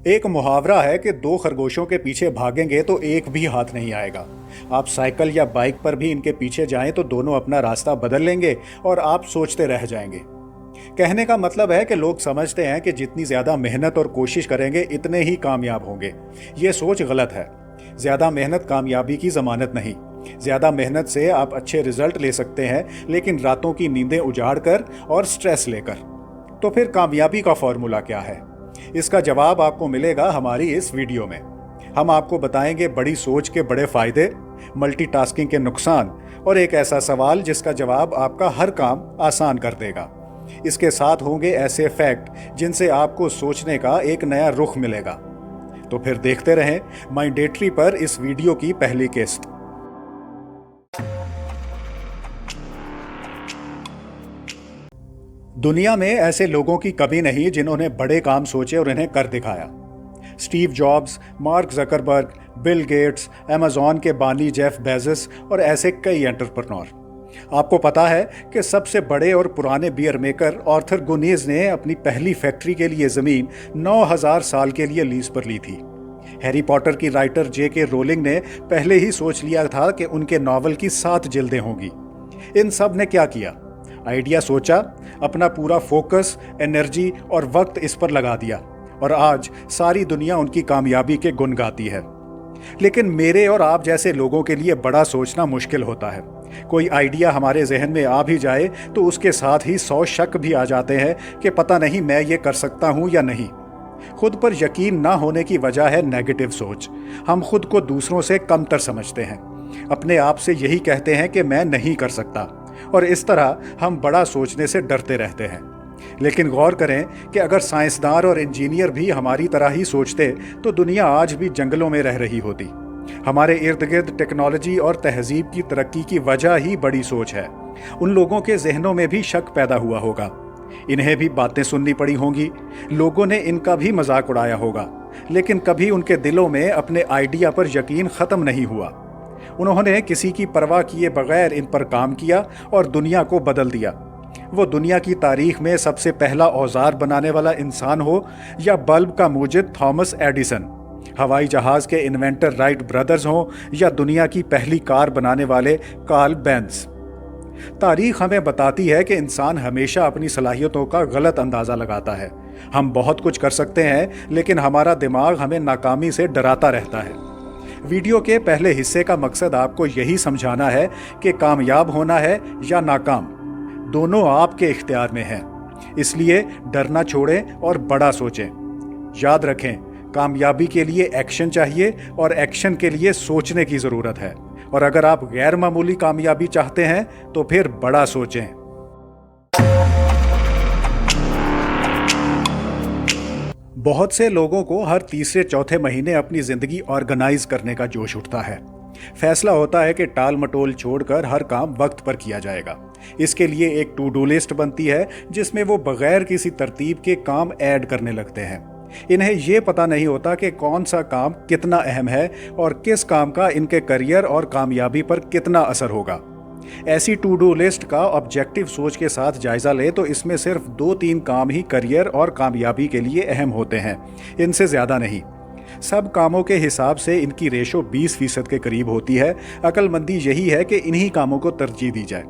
एक मुहावरा है कि दो खरगोशों के पीछे भागेंगे तो एक भी हाथ नहीं आएगा। आप साइकिल या बाइक पर भी इनके पीछे जाएं तो दोनों अपना रास्ता बदल लेंगे और आप सोचते रह जाएंगे। कहने का मतलब है कि लोग समझते हैं कि जितनी ज़्यादा मेहनत और कोशिश करेंगे इतने ही कामयाब होंगे। ये सोच गलत है। ज़्यादा मेहनत कामयाबी की ज़मानत नहीं। ज़्यादा मेहनत से आप अच्छे रिजल्ट ले सकते हैं, लेकिन रातों की नींदें उजाड़ कर और स्ट्रेस लेकर। तो फिर कामयाबी का फॉर्मूला क्या है? इसका जवाब आपको मिलेगा हमारी इस वीडियो में। हम आपको बताएंगे बड़ी सोच के बड़े फायदे, मल्टीटास्किंग के नुकसान और एक ऐसा सवाल जिसका जवाब आपका हर काम आसान कर देगा। इसके साथ होंगे ऐसे फैक्ट जिनसे आपको सोचने का एक नया रुख मिलेगा। तो फिर देखते रहें माइंडेटरी पर इस वीडियो की पहली किस्त। दुनिया में ऐसे लोगों की कमी नहीं जिन्होंने बड़े काम सोचे और इन्हें कर दिखाया। Steve jobs, mark Zuckerberg, Bill Gates, Amazon के बानी जेफ बेजोस और ऐसे कई एंटरप्रेन्योर। आपको पता है कि सबसे बड़े और पुराने बियर मेकर आर्थर गुनीज ने अपनी पहली फैक्ट्री के लिए ज़मीन 9000 साल के लिए लीज पर ली थी। हैरी पॉटर की राइटर J.K. रोलिंग ने पहले ही सोच लिया था कि उनके नॉवल की 7 जिल्दें होंगी। इन सब ने क्या किया? आइडिया सोचा, अपना पूरा फोकस, एनर्जी और वक्त इस पर लगा दिया और आज सारी दुनिया उनकी कामयाबी के गुण गाती है। लेकिन मेरे और आप जैसे लोगों के लिए बड़ा सोचना मुश्किल होता है। कोई आइडिया हमारे जहन में आ भी जाए तो उसके साथ ही 100 शक भी आ जाते हैं कि पता नहीं मैं ये कर सकता हूँ या नहीं। खुद पर यकीन ना होने की वजह है नेगेटिव सोच। हम खुद को दूसरों से कमतर समझते हैं, अपने आप से यही कहते हैं कि मैं नहीं कर सकता, और इस तरह हम बड़ा सोचने से डरते रहते हैं। लेकिन गौर करें कि अगर साइंसदान और इंजीनियर भी हमारी तरह ही सोचते तो दुनिया आज भी जंगलों में रह रही होती। हमारे इर्द गिर्द टेक्नोलॉजी और तहजीब की तरक्की की वजह ही बड़ी सोच है। उन लोगों के जहनों में भी शक पैदा हुआ होगा, इन्हें भी बातें सुननी पड़ी होंगी, लोगों ने इनका भी मजाक उड़ाया होगा, लेकिन कभी उनके दिलों में अपने आइडिया पर यकीन ख़त्म नहीं हुआ। उन्होंने किसी की परवाह किए बगैर इन पर काम किया और दुनिया को बदल दिया। वो दुनिया की तारीख में सबसे पहला औजार बनाने वाला इंसान हो या बल्ब का मूजिद थॉमस एडिसन, हवाई जहाज़ के इन्वेंटर राइट ब्रदर्स हों या दुनिया की पहली कार बनाने वाले कार्ल बेंज। तारीख हमें बताती है कि इंसान हमेशा अपनी सलाहियतों का गलत अंदाज़ा लगाता है। हम बहुत कुछ कर सकते हैं, लेकिन हमारा दिमाग हमें नाकामी से डराता रहता है। वीडियो के पहले हिस्से का मकसद आपको यही समझाना है कि कामयाब होना है या नाकाम, दोनों आपके इख्तियार में है। इसलिए डरना छोड़ें और बड़ा सोचें। याद रखें, कामयाबी के लिए एक्शन चाहिए और एक्शन के लिए सोचने की ज़रूरत है। और अगर आप गैर मामूली कामयाबी चाहते हैं तो फिर बड़ा सोचें। बहुत से लोगों को हर तीसरे चौथे महीने अपनी ज़िंदगी ऑर्गेनाइज करने का जोश उठता है। फैसला होता है कि टाल मटोल छोड़कर हर काम वक्त पर किया जाएगा। इसके लिए एक टू डू लिस्ट बनती है जिसमें वो बगैर किसी तरतीब के काम ऐड करने लगते हैं। इन्हें ये पता नहीं होता कि कौन सा काम कितना अहम है और किस काम का इनके करियर और कामयाबी पर कितना असर होगा। ऐसी टू डू लिस्ट का ऑब्जेक्टिव सोच के साथ जायजा ले तो इसमें सिर्फ 2-3 काम ही करियर और कामयाबी के लिए अहम होते हैं, इनसे ज़्यादा नहीं। सब कामों के हिसाब से इनकी रेशो 20% के करीब होती है। अक्लमंदी यही है कि इन्हीं कामों को तरजीह दी जाए।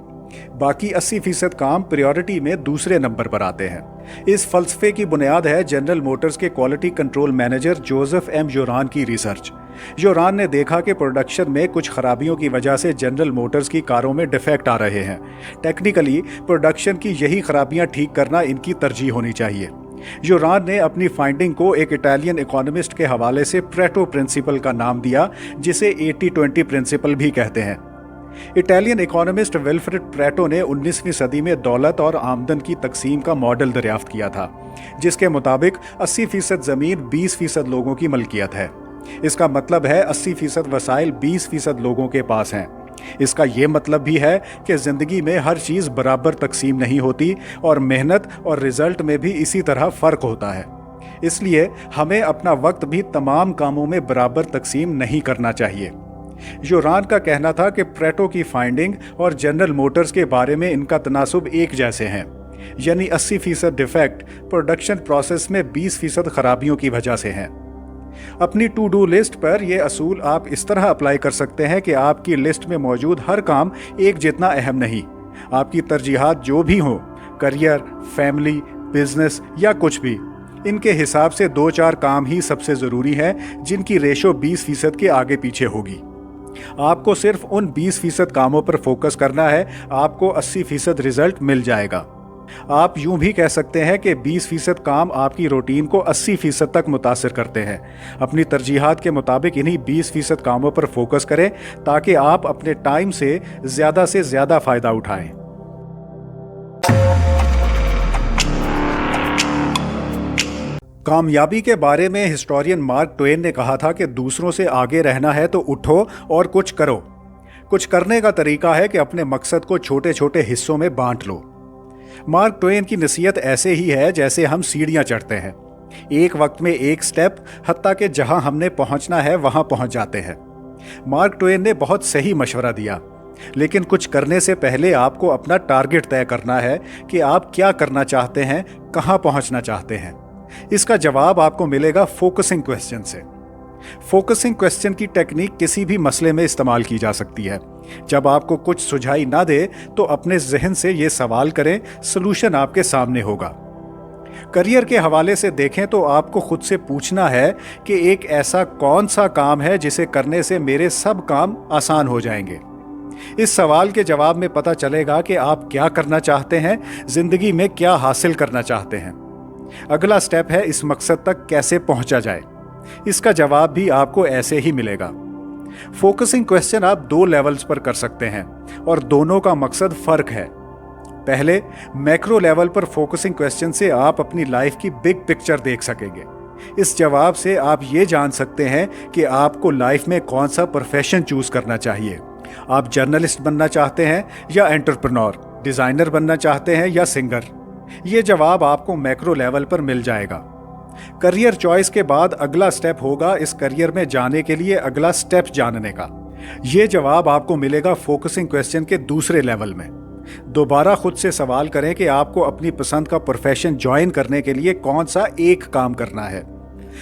बाकी 80% काम प्रायोरिटी में दूसरे नंबर पर आते हैं। इस फलसफे की बुनियाद है जनरल मोटर्स के quality control manager Joseph M Juran की रिसर्च। जोरान ने देखा कि प्रोडक्शन में कुछ खराबियों की वजह से जनरल मोटर्स की कारों में डिफेक्ट आ रहे हैं। टेक्निकली प्रोडक्शन की यही खराबियां ठीक करना इनकी तरजीह होनी चाहिए। जोरान ने अपनी फाइंडिंग को एक इटालियन इकोनॉमिस्ट के हवाले से प्रेटो प्रिंसिपल का नाम दिया, जिसे 80-20 प्रिंसिपल भी कहते हैं। इटालियन इकोनॉमिस्ट विल्फ्रेड प्रेटो ने 19वीं सदी में दौलत और आमदन की तकसीम का मॉडल दरियाफ्त किया था, जिसके मुताबिक 80% ज़मीन 20% लोगों की मलकियत है। इसका मतलब है 80% वसाइल 20% लोगों के पास हैं। इसका ये मतलब भी है कि ज़िंदगी में हर चीज़ बराबर तकसीम नहीं होती और मेहनत और रिज़ल्ट में भी इसी तरह फ़र्क होता है। इसलिए हमें अपना वक्त भी तमाम कामों में बराबर तकसीम नहीं करना चाहिए। जोरान का कहना था कि प्रेटो की फाइंडिंग और जनरल मोटर्स के बारे में इनका तनासुब एक जैसे हैं। यानी 80% डिफेक्ट प्रोडक्शन प्रोसेस में 20% खराबियों की वजह से हैं। अपनी टू डू लिस्ट पर यह असूल आप इस तरह अप्लाई कर सकते हैं कि आपकी लिस्ट में मौजूद हर काम एक जितना अहम नहीं। आपकी तरजीहात जो भी हों, करियर, फैमिली, बिजनेस या कुछ भी, इनके हिसाब से 2-4 काम ही सबसे ज़रूरी हैं जिनकी रेशो 20% के आगे पीछे होगी। आपको सिर्फ उन 20% कामों पर फोकस करना है, आपको 80% रिजल्ट मिल जाएगा। आप यूं भी कह सकते हैं कि 20% काम आपकी रूटीन को 80% तक मुतासिर करते हैं। अपनी तरजीहात के मुताबिक इन्हीं 20% कामों पर फोकस करें ताकि आप अपने टाइम से ज़्यादा फ़ायदा उठाएं। कामयाबी के बारे में हिस्टोरियन मार्क ट्वेन ने कहा था कि दूसरों से आगे रहना है तो उठो और कुछ करो। कुछ करने का तरीका है कि अपने मकसद को छोटे छोटे हिस्सों में बांट लो। मार्क ट्वेन की नसीहत ऐसे ही है जैसे हम सीढ़ियां चढ़ते हैं, एक वक्त में एक स्टेप, हत्ता कि जहां हमने पहुंचना है वहां पहुंच जाते हैं। मार्क ट्वेन ने बहुत सही मशवरा दिया, लेकिन कुछ करने से पहले आपको अपना टारगेट तय करना है कि आप क्या करना चाहते हैं, कहां पहुंचना चाहते हैं। इसका जवाब आपको मिलेगा फोकसिंग क्वेश्चन से। फोकसिंग क्वेश्चन की टेक्निक किसी भी मसले में इस्तेमाल की जा सकती है। जब आपको कुछ सुझाई ना दे तो अपने जहन से ये सवाल करें, सलूशन आपके सामने होगा। करियर के हवाले से देखें तो आपको खुद से पूछना है कि एक ऐसा कौन सा काम है जिसे करने से मेरे सब काम आसान हो जाएंगे। इस सवाल के जवाब में पता चलेगा कि आप क्या करना चाहते हैं, जिंदगी में क्या हासिल करना चाहते हैं। अगला स्टेप है इस मकसद तक कैसे पहुंचा जाए। इसका जवाब भी आपको ऐसे ही मिलेगा। फोकसिंग क्वेश्चन आप 2 लेवल्स पर कर सकते हैं और दोनों का मकसद फर्क है। पहले, मैक्रो लेवल पर फोकसिंग क्वेश्चन से आप अपनी लाइफ की बिग पिक्चर देख सकेंगे। इस जवाब से आप ये जान सकते हैं कि आपको लाइफ में कौन सा प्रोफेशन चूज करना चाहिए। आप जर्नलिस्ट बनना चाहते हैं या एंटरप्रेन्योर, डिजाइनर बनना चाहते हैं या सिंगर। ये जवाब आपको मैक्रो लेवल पर मिल जाएगा। करियर चॉइस के बाद अगला स्टेप होगा इस करियर में जाने के लिए अगला स्टेप जानने का। यह जवाब आपको मिलेगा फोकसिंग क्वेश्चन के दूसरे लेवल में। दोबारा खुद से सवाल करें कि आपको अपनी पसंद का प्रोफेशन ज्वाइन करने के लिए कौन सा एक काम करना है।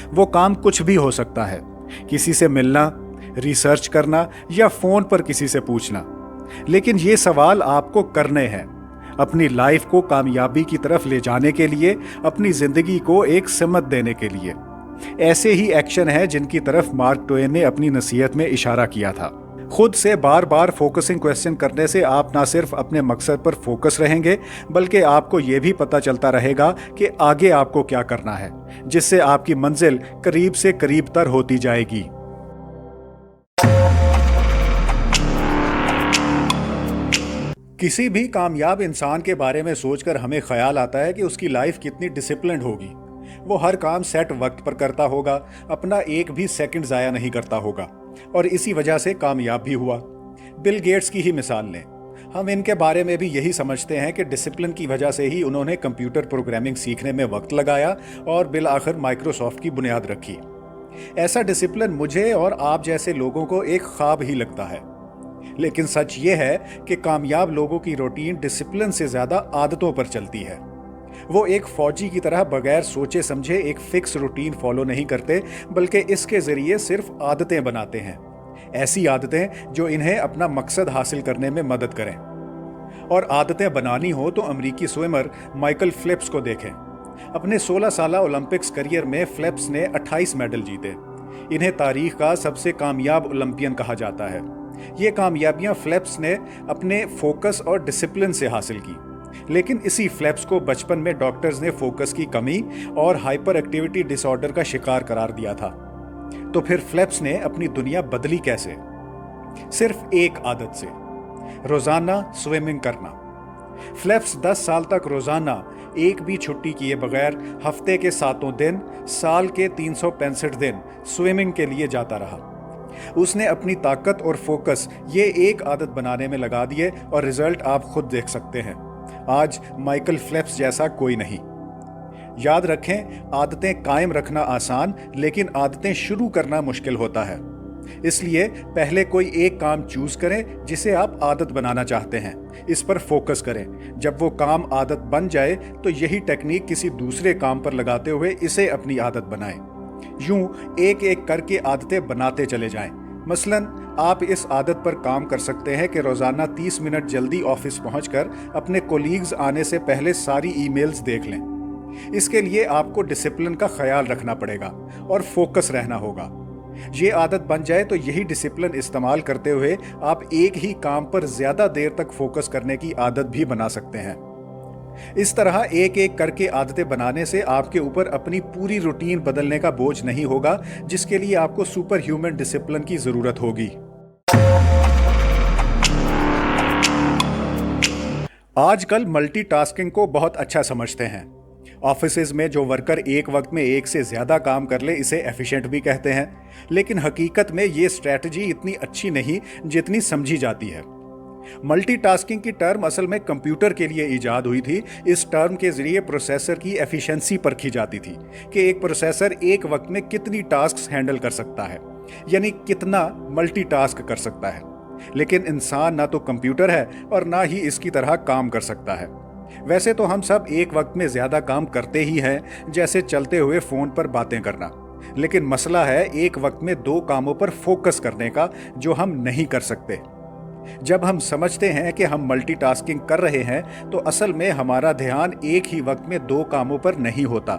वो काम कुछ भी हो सकता है, किसी से मिलना, रिसर्च करना या फोन पर किसी से पूछना, लेकिन ये सवाल आपको करने हैं अपनी लाइफ को कामयाबी की तरफ ले जाने के लिए, अपनी जिंदगी को एक सिमत देने के लिए। ऐसे ही एक्शन है जिनकी तरफ मार्क ट्वेन ने अपनी नसीहत में इशारा किया था। खुद से बार बार फोकसिंग क्वेश्चन करने से आप ना सिर्फ अपने मकसद पर फोकस रहेंगे, बल्कि आपको यह भी पता चलता रहेगा कि आगे आपको क्या करना है, जिससे आपकी मंजिल करीब से करीब तर होती जाएगी। किसी भी कामयाब इंसान के बारे में सोचकर हमें ख्याल आता है कि उसकी लाइफ कितनी डिसिप्लिन्ड होगी। वो हर काम सेट वक्त पर करता होगा, अपना एक भी सेकंड ज़ाया नहीं करता होगा और इसी वजह से कामयाब भी हुआ। बिल गेट्स की ही मिसाल लें, हम इनके बारे में भी यही समझते हैं कि डिसिप्लिन की वजह से ही उन्होंने कंप्यूटर प्रोग्रामिंग सीखने में वक्त लगाया और बिल आखिर माइक्रोसॉफ्ट की बुनियाद रखी। ऐसा डिसिप्लिन मुझे और आप जैसे लोगों को एक ख्वाब ही लगता है, लेकिन सच ये है कि कामयाब लोगों की रूटीन डिसिप्लिन से ज्यादा आदतों पर चलती है। वो एक फौजी की तरह बगैर सोचे समझे एक फिक्स रूटीन फॉलो नहीं करते, बल्कि इसके जरिए सिर्फ आदतें बनाते हैं, ऐसी आदतें जो इन्हें अपना मकसद हासिल करने में मदद करें। और आदतें बनानी हो तो अमेरिकी स्विमर माइकल फेल्प्स को देखें। अपने 16 साल ओलंपिक्स करियर में फेल्प्स ने 28 मेडल जीते। इन्हें तारीख का सबसे कामयाब ओलंपियन कहा जाता है। ये कामयाबियां फेल्प्स ने अपने फोकस और डिसिप्लिन से हासिल की, लेकिन इसी फेल्प्स को बचपन में डॉक्टर्स ने फोकस की कमी और हाइपर एक्टिविटी डिसऑर्डर का शिकार करार दिया था। तो फिर फेल्प्स ने अपनी दुनिया बदली कैसे? सिर्फ एक आदत से, रोजाना स्विमिंग करना। फेल्प्स 10 साल तक रोजाना एक भी छुट्टी किए बगैर हफ्ते के 7 दिन, साल के 365 दिन स्विमिंग के लिए जाता रहा। उसने अपनी ताकत और फोकस ये एक आदत बनाने में लगा दिए और रिजल्ट आप खुद देख सकते हैं। आज माइकल फेल्प्स जैसा कोई नहीं। याद रखें, आदतें कायम रखना आसान, लेकिन आदतें शुरू करना मुश्किल होता है। इसलिए पहले कोई एक काम चूज करें जिसे आप आदत बनाना चाहते हैं, इस पर फोकस करें। जब वो काम आदत बन जाए तो यही टेक्निक किसी दूसरे काम पर लगाते हुए इसे अपनी आदत बनाएं। यूं एक एक करके आदतें बनाते चले जाएं। मसलन आप इस आदत पर काम कर सकते हैं कि रोजाना 30 मिनट जल्दी ऑफिस पहुंचकर अपने कोलीग्स आने से पहले सारी ईमेल्स देख लें। इसके लिए आपको डिसिप्लिन का ख्याल रखना पड़ेगा और फोकस रहना होगा। ये आदत बन जाए तो यही डिसिप्लिन इस्तेमाल करते हुए आप एक ही काम पर ज्यादा देर तक फोकस करने की आदत भी बना सकते हैं। इस तरह एक एक करके आदतें बनाने से आपके ऊपर अपनी पूरी रूटीन बदलने का बोझ नहीं होगा, जिसके लिए आपको सुपर ह्यूमन डिसिप्लिन की जरूरत होगी। आजकल मल्टीटास्किंग को बहुत अच्छा समझते हैं। ऑफिसेज में जो वर्कर एक वक्त में एक से ज्यादा काम कर ले इसे एफिशिएंट भी कहते हैं, लेकिन हकीकत में ये स्ट्रैटेजी इतनी अच्छी नहीं जितनी समझी जाती है। मल्टीटास्किंग की टर्म असल में कंप्यूटर के लिए इजाद हुई थी। इस टर्म के जरिए प्रोसेसर की एफिशिएंसी परखी जाती थी कि एक प्रोसेसर एक वक्त में कितनी टास्क्स हैंडल कर सकता है, यानी कितना मल्टीटास्क कर सकता है। लेकिन इंसान ना तो कंप्यूटर है और ना ही इसकी तरह काम कर सकता है। वैसे तो हम सब एक वक्त में ज्यादा काम करते ही हैं, जैसे चलते हुए फोन पर बातें करना, लेकिन मसला है एक वक्त में दो कामों पर फोकस करने का, जो हम नहीं कर सकते। जब हम समझते हैं कि हम मल्टीटास्किंग कर रहे हैं तो असल में हमारा ध्यान एक ही वक्त में दो कामों पर नहीं होता,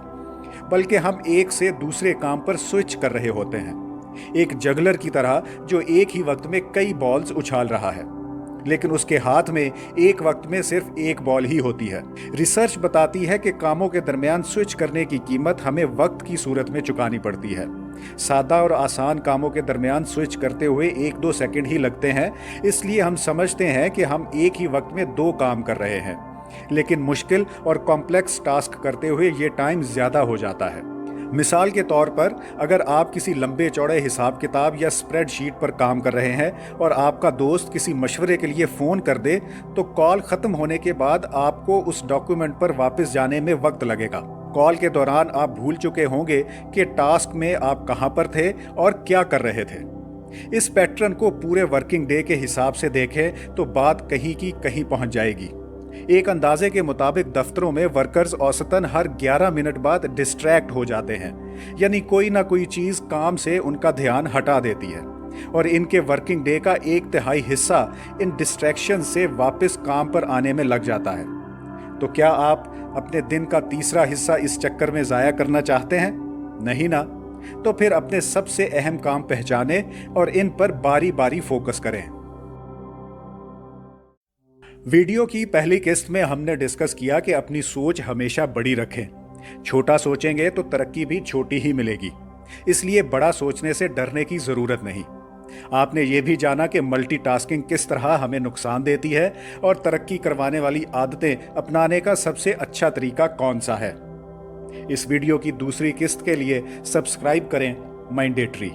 बल्कि हम एक से दूसरे काम पर स्विच कर रहे होते हैं, एक जगलर की तरह जो एक ही वक्त में कई बॉल्स उछाल रहा है, लेकिन उसके हाथ में एक वक्त में सिर्फ एक बॉल ही होती है। रिसर्च बताती है कि कामों के दरमियान स्विच करने की कीमत हमें वक्त की सूरत में चुकानी पड़ती है। सादा और आसान कामों के दरमियान स्विच करते हुए 1-2 सेकंड ही लगते हैं, इसलिए हम समझते हैं कि हम एक ही वक्त में दो काम कर रहे हैं, लेकिन मुश्किल और कॉम्प्लेक्स टास्क करते हुए ये टाइम ज्यादा हो जाता है। मिसाल के तौर पर, अगर आप किसी लंबे चौड़े हिसाब किताब या स्प्रेडशीट पर काम कर रहे हैं और आपका दोस्त किसी मशवरे के लिए फ़ोन कर दे, तो कॉल ख़त्म होने के बाद आपको उस डॉक्यूमेंट पर वापस जाने में वक्त लगेगा। कॉल के दौरान आप भूल चुके होंगे कि टास्क में आप कहाँ पर थे और क्या कर रहे थे। इस पैटर्न को पूरे वर्किंग डे के हिसाब से देखें तो बात कहीं की कहीं पहुँच जाएगी। एक अंदाजे के मुताबिक दफ्तरों में वर्कर्स औसतन हर 11 मिनट बाद डिस्ट्रैक्ट हो जाते हैं, यानी कोई ना कोई चीज काम से उनका ध्यान हटा देती है, और इनके वर्किंग डे का 1/3 हिस्सा इन डिस्ट्रैक्शन से वापस काम पर आने में लग जाता है। तो क्या आप अपने दिन का तीसरा हिस्सा इस चक्कर में जाया करना चाहते हैं? नहीं ना। तो फिर अपने सबसे अहम काम पहचाने और इन पर बारी बारी फोकस करें। वीडियो की पहली किस्त में हमने डिस्कस किया कि अपनी सोच हमेशा बड़ी रखें। छोटा सोचेंगे तो तरक्की भी छोटी ही मिलेगी, इसलिए बड़ा सोचने से डरने की जरूरत नहीं। आपने ये भी जाना कि मल्टीटास्किंग किस तरह हमें नुकसान देती है और तरक्की करवाने वाली आदतें अपनाने का सबसे अच्छा तरीका कौन सा है। इस वीडियो की दूसरी किस्त के लिए सब्सक्राइब करें माइंडेटरी।